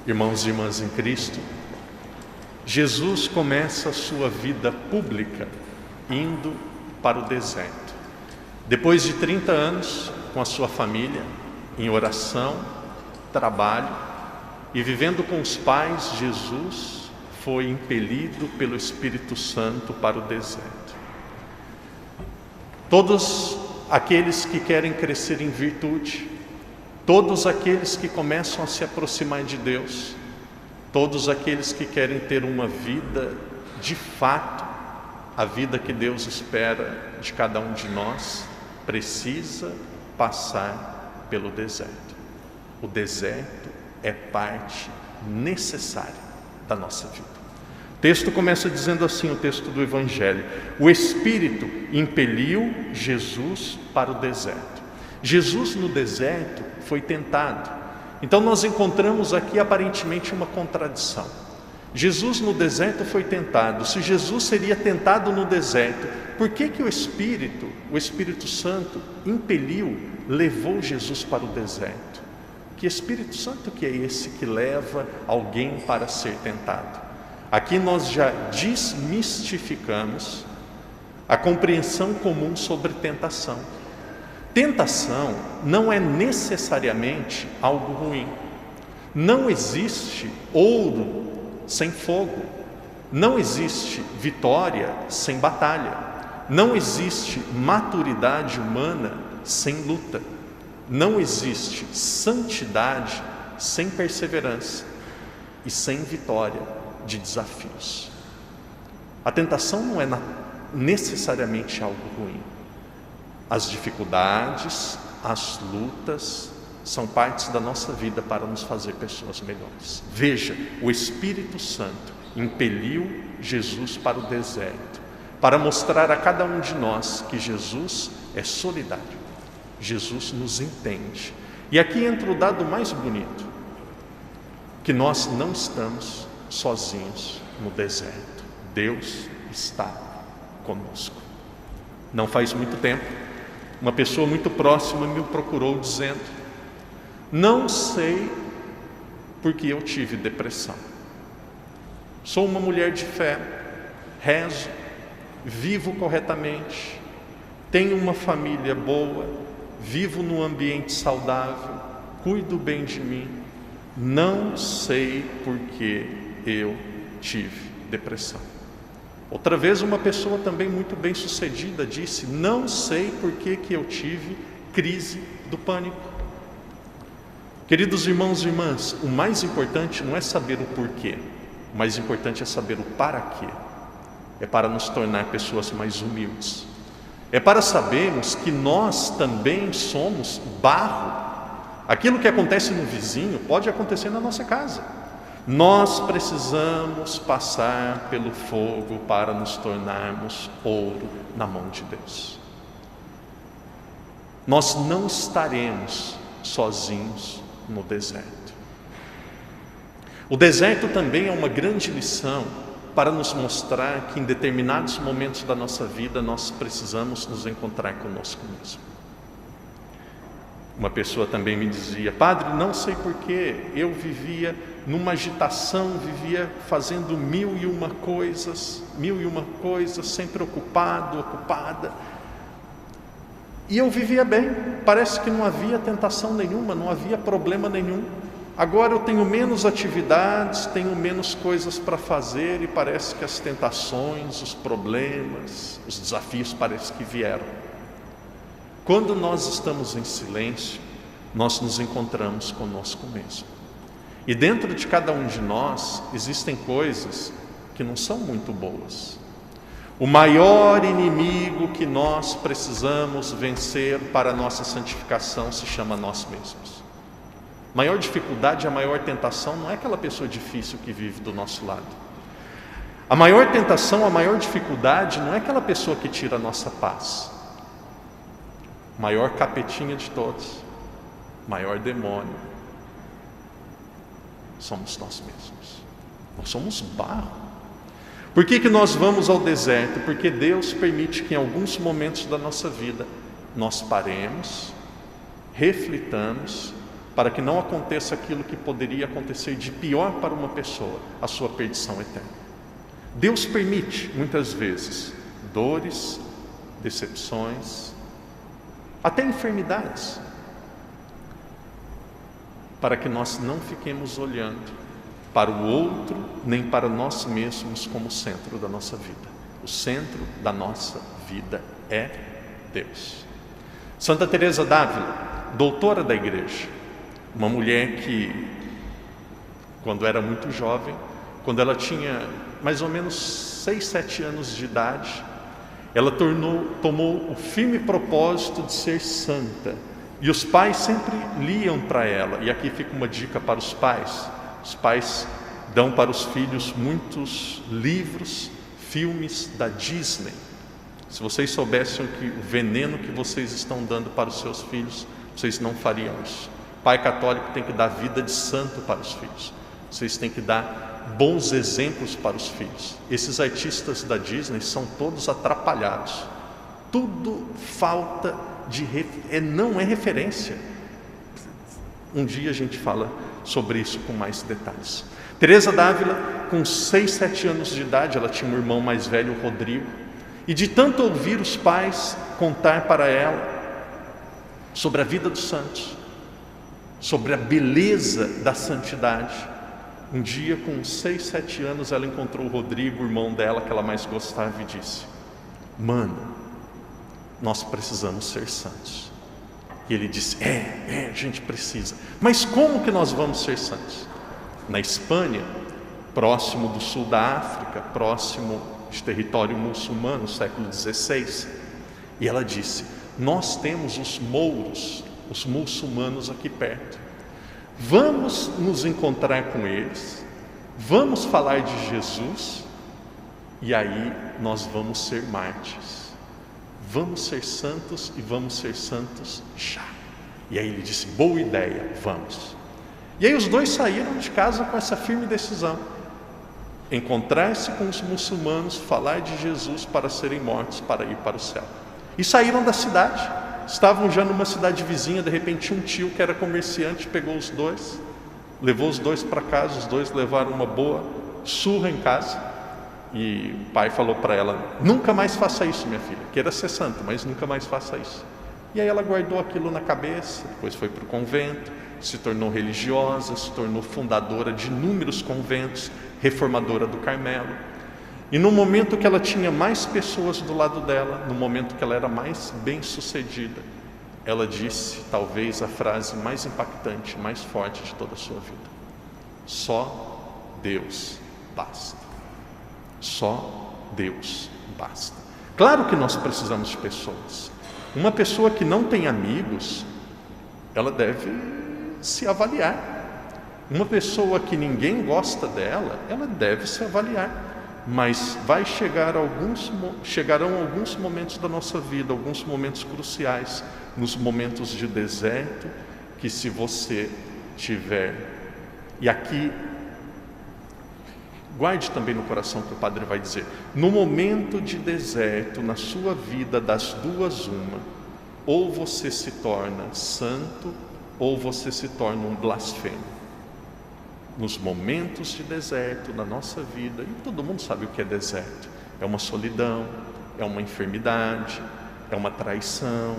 Irmãos e irmãs em Cristo, Jesus começa a sua vida pública indo para o deserto. Depois de 30 anos com a sua família, em oração, trabalho e vivendo com os pais, Jesus foi impelido pelo Espírito Santo para o deserto. Todos aqueles que querem crescer em virtude, todos aqueles que começam a se aproximar de Deus, todos aqueles que querem ter uma vida de fato, a vida que Deus espera de cada um de nós, precisa passar pelo deserto. O deserto é parte necessária da nossa vida. O texto começa dizendo assim, o texto do Evangelho: o Espírito impeliu Jesus para o deserto. Jesus no deserto foi tentado. Então nós encontramos aqui aparentemente uma contradição. Jesus no deserto foi tentado. Se Jesus seria tentado no deserto, por que o Espírito Santo impeliu, levou Jesus para o deserto? Que Espírito Santo que é esse que leva alguém para ser tentado? Aqui nós já desmistificamos a compreensão comum sobre tentação. Tentação não é necessariamente algo ruim. Não existe ouro sem fogo. Não existe vitória sem batalha. Não existe maturidade humana sem luta. Não existe santidade sem perseverança e sem vitória de desafios. A tentação não é necessariamente algo ruim. As dificuldades, as lutas são partes da nossa vida para nos fazer pessoas melhores. Veja, o Espírito Santo impeliu Jesus para o deserto, para mostrar a cada um de nós que Jesus é solidário, Jesus nos entende. E aqui entra o dado mais bonito, que nós não estamos sozinhos no deserto. Deus está conosco. Não faz muito tempo, uma pessoa muito próxima me procurou dizendo: não sei porque eu tive depressão. Sou uma mulher de fé, rezo, vivo corretamente, tenho uma família boa, vivo num ambiente saudável, cuido bem de mim. Não sei porque eu tive depressão. Outra vez uma pessoa também muito bem sucedida disse: não sei por que eu tive crise do pânico. Queridos irmãos e irmãs, o mais importante não é saber o porquê, o mais importante é saber o para quê. É para nos tornar pessoas mais humildes. É para sabermos que nós também somos barro. Aquilo que acontece no vizinho pode acontecer na nossa casa. Nós precisamos passar pelo fogo para nos tornarmos ouro na mão de Deus. Nós não estaremos sozinhos no deserto. O deserto também é uma grande lição para nos mostrar que em determinados momentos da nossa vida nós precisamos nos encontrar conosco mesmo. Uma pessoa também me dizia: padre, não sei porquê, eu vivia numa agitação, vivia fazendo mil e uma coisas, sempre ocupado, ocupada. E eu vivia bem, parece que não havia tentação nenhuma, não havia problema nenhum. Agora eu tenho menos atividades, tenho menos coisas para fazer e parece que as tentações, os problemas, os desafios parece que vieram. Quando nós estamos em silêncio, nós nos encontramos conosco mesmo. E dentro de cada um de nós existem coisas que não são muito boas. O maior inimigo que nós precisamos vencer para a nossa santificação se chama nós mesmos. A maior dificuldade, a maior tentação não é aquela pessoa difícil que vive do nosso lado. A maior tentação, a maior dificuldade não é aquela pessoa que tira a nossa paz. O maior capetinha de todos, o maior demônio, somos nós mesmos. Nós somos barro. Por que nós vamos ao deserto? Porque Deus permite que em alguns momentos da nossa vida nós paremos, reflitamos, para que não aconteça aquilo que poderia acontecer de pior para uma pessoa, a sua perdição eterna. Deus permite, muitas vezes, dores, decepções, até enfermidades, para que nós não fiquemos olhando para o outro, nem para nós mesmos como centro da nossa vida. O centro da nossa vida é Deus. Santa Teresa d'Ávila, doutora da igreja, uma mulher que, quando era muito jovem, quando ela tinha mais ou menos 6, 7 anos de idade, ela tomou o firme propósito de ser santa. E os pais sempre liam para ela, e aqui fica uma dica para os pais. Os pais dão para os filhos muitos livros, filmes da Disney. Se vocês soubessem o veneno que vocês estão dando para os seus filhos, vocês não fariam isso. Pai católico tem que dar vida de santo para os filhos. Vocês têm que dar bons exemplos para os filhos. Esses artistas da Disney são todos atrapalhados. Tudo falta não é referência. Um dia a gente fala sobre isso com mais detalhes. Teresa d'Ávila, com 6, 7 anos de idade, ela tinha um irmão mais velho, o Rodrigo, e de tanto ouvir os pais contar para ela sobre a vida dos santos, sobre a beleza da santidade, um dia com 6, 7 anos ela encontrou o Rodrigo, o irmão dela que ela mais gostava, e disse: mano, nós precisamos ser santos. E ele disse: a gente precisa. Mas como que nós vamos ser santos? Na Espanha, próximo do sul da África, próximo de território muçulmano, século XVI. E ela disse: nós temos os mouros, os muçulmanos aqui perto. Vamos nos encontrar com eles, vamos falar de Jesus, e aí nós vamos ser mártires. Vamos ser santos, e vamos ser santos já. E aí ele disse: boa ideia, vamos. E aí os dois saíram de casa com essa firme decisão: encontrar-se com os muçulmanos, falar de Jesus para serem mortos, para ir para o céu. E saíram da cidade, estavam já numa cidade vizinha. De repente um tio que era comerciante pegou os dois, levou os dois para casa. Os dois levaram uma boa surra em casa. E o pai falou para ela: nunca mais faça isso, minha filha, queira ser santa, mas nunca mais faça isso. E aí ela guardou aquilo na cabeça, depois foi para o convento, se tornou religiosa, se tornou fundadora de inúmeros conventos, reformadora do Carmelo. E no momento que ela tinha mais pessoas do lado dela, no momento que ela era mais bem sucedida, ela disse talvez a frase mais impactante, mais forte de toda a sua vida: só Deus basta. Só Deus basta. Claro que nós precisamos de pessoas. Uma pessoa que não tem amigos, ela deve se avaliar. Uma pessoa que ninguém gosta dela, ela deve se avaliar. Mas chegarão alguns momentos da nossa vida, alguns momentos cruciais, nos momentos de deserto, que se você tiver, e aqui guarde também no coração que o padre vai dizer: no momento de deserto, na sua vida, das duas uma, ou você se torna santo, ou você se torna um blasfemo. Nos momentos de deserto na nossa vida, e todo mundo sabe o que é deserto: é uma solidão, é uma enfermidade, é uma traição,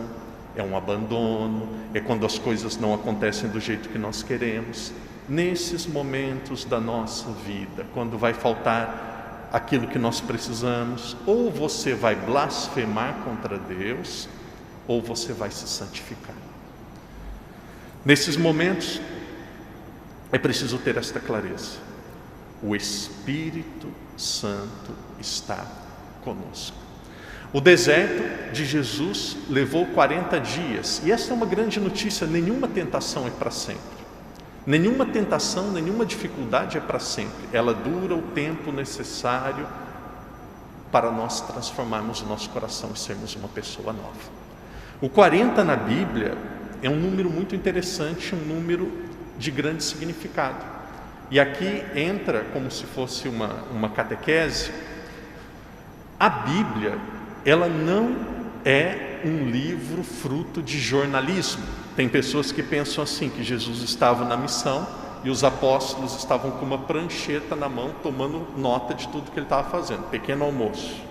é um abandono, é quando as coisas não acontecem do jeito que nós queremos. Nesses momentos da nossa vida, quando vai faltar aquilo que nós precisamos, ou você vai blasfemar contra Deus, ou você vai se santificar. Nesses momentos é preciso ter esta clareza: o Espírito Santo está conosco. O deserto de Jesus levou 40 dias, e essa é uma grande notícia: nenhuma tentação é para sempre. Nenhuma tentação, nenhuma dificuldade é para sempre. Ela dura o tempo necessário para nós transformarmos o nosso coração e sermos uma pessoa nova. O 40 na Bíblia é um número muito interessante, um número de grande significado. E aqui entra como se fosse uma catequese. A Bíblia, ela não é um livro fruto de jornalismo. Tem pessoas que pensam assim, que Jesus estava na missão e os apóstolos estavam com uma prancheta na mão, tomando nota de tudo que ele estava fazendo. Pequeno almoço,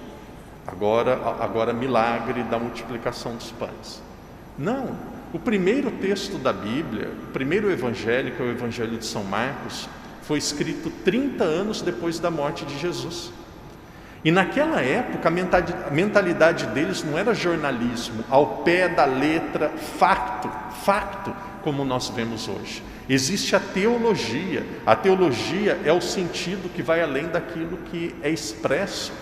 agora milagre da multiplicação dos pães. Não, o primeiro texto da Bíblia, o primeiro evangelho, que é o Evangelho de São Marcos, foi escrito 30 anos depois da morte de Jesus. E naquela época a mentalidade deles não era jornalismo, ao pé da letra, facto, como nós vemos hoje. Existe a teologia. A teologia é o sentido que vai além daquilo que é expresso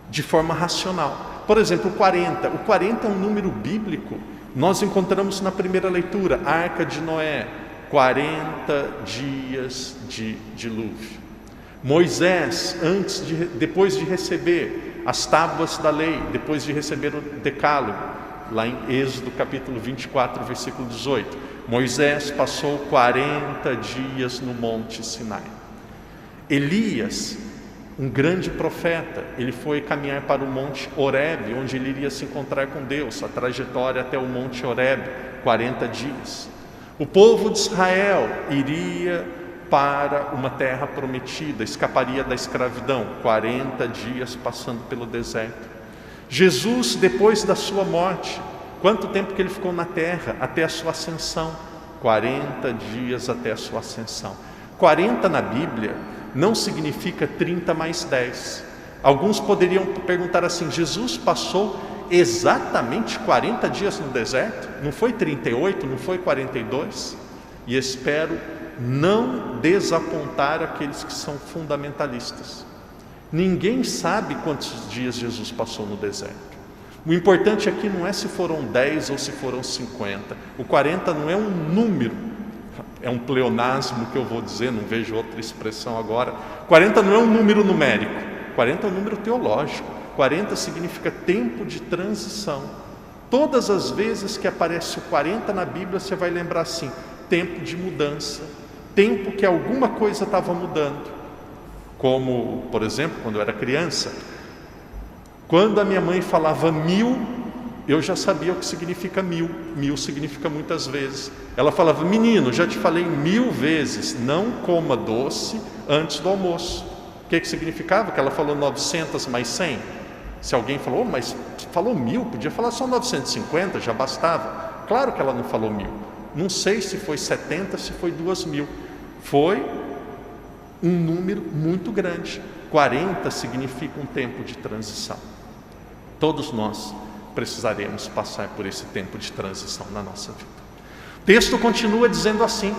de forma racional. Por exemplo, o 40. O 40 é um número bíblico. Nós encontramos na primeira leitura, Arca de Noé, 40 dias de dilúvio. Moisés, depois de receber as tábuas da lei, depois de receber o decálogo, lá em Êxodo capítulo 24, versículo 18, Moisés passou 40 dias no Monte Sinai. Elias, um grande profeta, ele foi caminhar para o Monte Horebe, onde ele iria se encontrar com Deus, a trajetória até o Monte Horebe, 40 dias. O povo de Israel iria para uma terra prometida, escaparia da escravidão, 40 dias passando pelo deserto. Jesus, depois da sua morte, quanto tempo que ele ficou na terra? Até a sua ascensão, 40 dias até a sua ascensão. 40 na Bíblia não significa 30 mais 10. Alguns poderiam perguntar assim, Jesus passou exatamente 40 dias no deserto? Não foi 38, não foi 42? E espero não desapontar aqueles que são fundamentalistas. Ninguém sabe quantos dias Jesus passou no deserto. O importante aqui não é se foram 10 ou se foram 50. O 40 não é um número, é um pleonasmo que eu vou dizer, não vejo outra expressão agora. 40 não é um número numérico, 40 é um número teológico. 40 significa tempo de transição. Todas as vezes que aparece o 40 na Bíblia, você vai lembrar assim, tempo de mudança, tempo que alguma coisa estava mudando. Como, por exemplo, quando eu era criança, quando a minha mãe falava 1000, eu já sabia o que significa 1000. 1000 significa muitas vezes. Ela falava, menino, já te falei 1000 vezes, não coma doce antes do almoço. O que significava? Que ela falou 900 mais 100. Se alguém falou, mas falou 1000, podia falar só 950, já bastava. Claro que ela não falou 1000. Não sei se foi 70, se foi 2000. Foi um número muito grande. 40 significa um tempo de transição. Todos nós precisaremos passar por esse tempo de transição na nossa vida. O texto continua dizendo assim: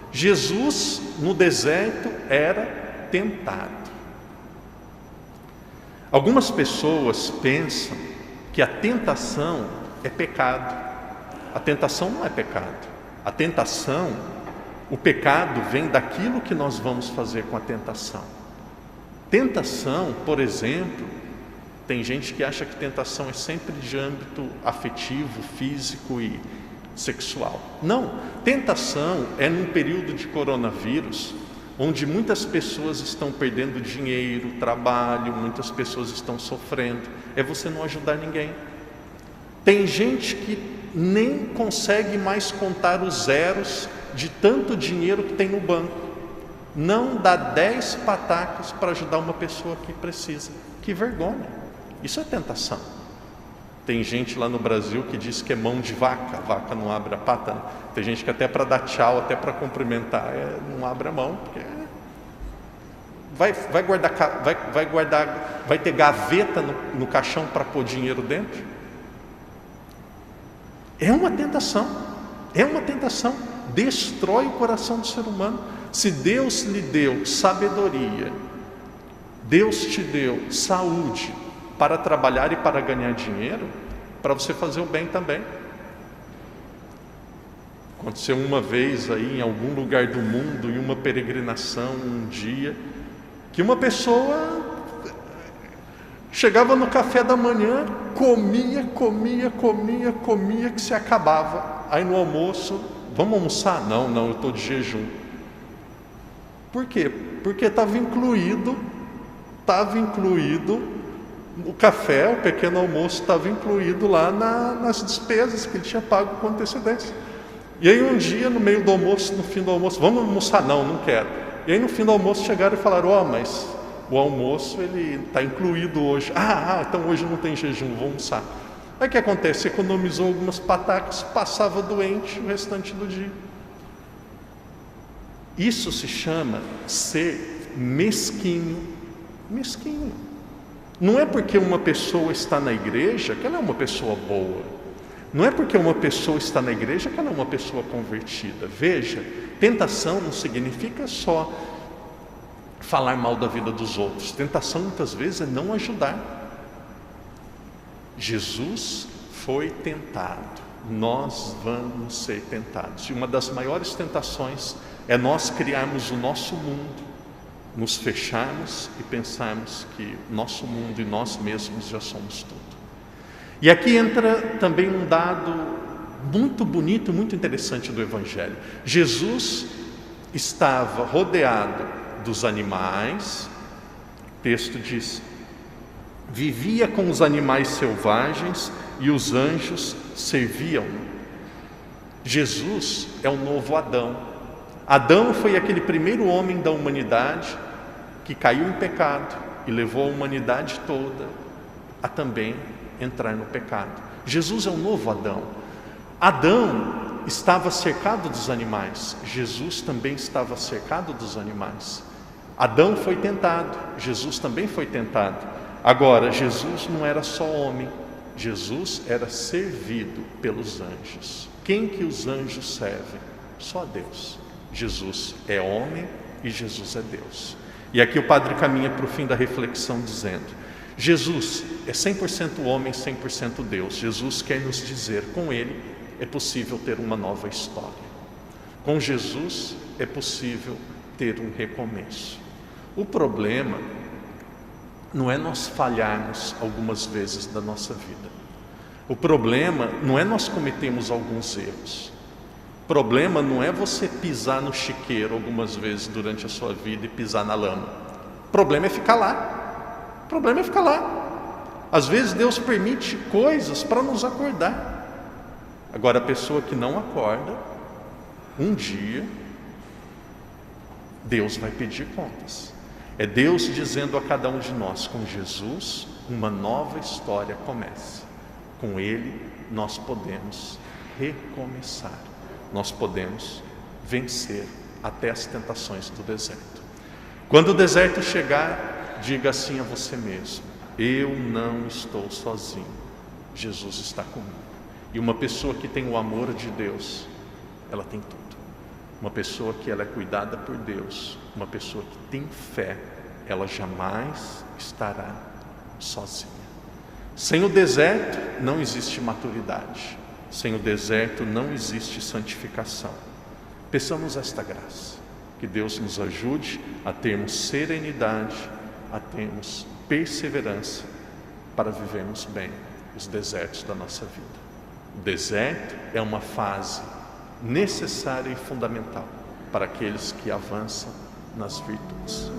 Jesus no deserto era tentado. Algumas pessoas pensam que a tentação é pecado. A tentação não é pecado. A tentação, o pecado vem daquilo que nós vamos fazer com a tentação. Tentação, por exemplo, tem gente que acha que tentação é sempre de âmbito afetivo, físico e sexual. Não, tentação é num período de coronavírus, onde muitas pessoas estão perdendo dinheiro, trabalho, muitas pessoas estão sofrendo. É você não ajudar ninguém. Tem gente que nem consegue mais contar os zeros de tanto dinheiro que tem no banco. Não dá 10 patacos para ajudar uma pessoa que precisa. Que vergonha! Isso é tentação. Tem gente lá no Brasil que diz que é mão de vaca. A vaca não abre a pata, né? Tem gente que até para dar tchau, até para cumprimentar, não abre a mão, porque vai ter gaveta no caixão para pôr dinheiro dentro. É uma tentação, destrói o coração do ser humano. Se Deus lhe deu sabedoria, Deus te deu saúde para trabalhar e para ganhar dinheiro, para você fazer o bem também. Aconteceu uma vez aí em algum lugar do mundo, em uma peregrinação, um dia, que uma pessoa chegava no café da manhã, comia, que se acabava. Aí no almoço, vamos almoçar? Não, eu estou de jejum. Por quê? Porque estava incluído O café, o pequeno almoço estava incluído lá nas despesas que ele tinha pago com antecedência. E aí um dia, no meio do almoço, no fim do almoço, vamos almoçar? Não quero. E aí no fim do almoço chegaram e falaram, mas o almoço ele está incluído hoje. Então hoje não tem jejum, vou almoçar. Aí o que acontece? Economizou algumas patacas, passava doente o restante do dia. Isso se chama ser mesquinho. Mesquinho. Não é porque uma pessoa está na igreja que ela é uma pessoa boa. Não é porque uma pessoa está na igreja que ela é uma pessoa convertida. Veja, tentação não significa só falar mal da vida dos outros. Tentação muitas vezes é não ajudar. Jesus foi tentado. Nós vamos ser tentados. E uma das maiores tentações é nós criarmos o nosso mundo, nos fecharmos e pensarmos que nosso mundo e nós mesmos já somos tudo. E aqui entra também um dado muito bonito, muito interessante do Evangelho. Jesus estava rodeado dos animais, o texto diz, vivia com os animais selvagens e os anjos serviam. Jesus é o novo Adão. Adão foi aquele primeiro homem da humanidade que caiu em pecado e levou a humanidade toda a também entrar no pecado. Jesus é o novo Adão. Adão estava cercado dos animais, Jesus também estava cercado dos animais. Adão foi tentado, Jesus também foi tentado. Agora, Jesus não era só homem, Jesus era servido pelos anjos. Quem que os anjos servem? Só Deus. Jesus é homem e Jesus é Deus. E aqui o padre caminha para o fim da reflexão dizendo, Jesus é 100% homem, 100% Deus. Jesus quer nos dizer, com Ele é possível ter uma nova história. Com Jesus é possível ter um recomeço. O problema não é nós falharmos algumas vezes da nossa vida. O problema não é nós cometermos alguns erros. O problema não é você pisar no chiqueiro algumas vezes durante a sua vida e pisar na lama. O problema é ficar lá. O problema é ficar lá. Às vezes Deus permite coisas para nos acordar. Agora a pessoa que não acorda, um dia Deus vai pedir contas. É Deus dizendo a cada um de nós, com Jesus, uma nova história começa. Com Ele nós podemos recomeçar. Nós podemos vencer até as tentações do deserto. Quando o deserto chegar, diga assim a você mesmo, eu não estou sozinho, Jesus está comigo. E uma pessoa que tem o amor de Deus, ela tem tudo. Uma pessoa que ela é cuidada por Deus, uma pessoa que tem fé, ela jamais estará sozinha. Sem o deserto não existe maturidade. Sem o deserto não existe santificação. Peçamos esta graça, que Deus nos ajude a termos serenidade, a termos perseverança para vivermos bem os desertos da nossa vida. O deserto é uma fase necessária e fundamental para aqueles que avançam nas virtudes.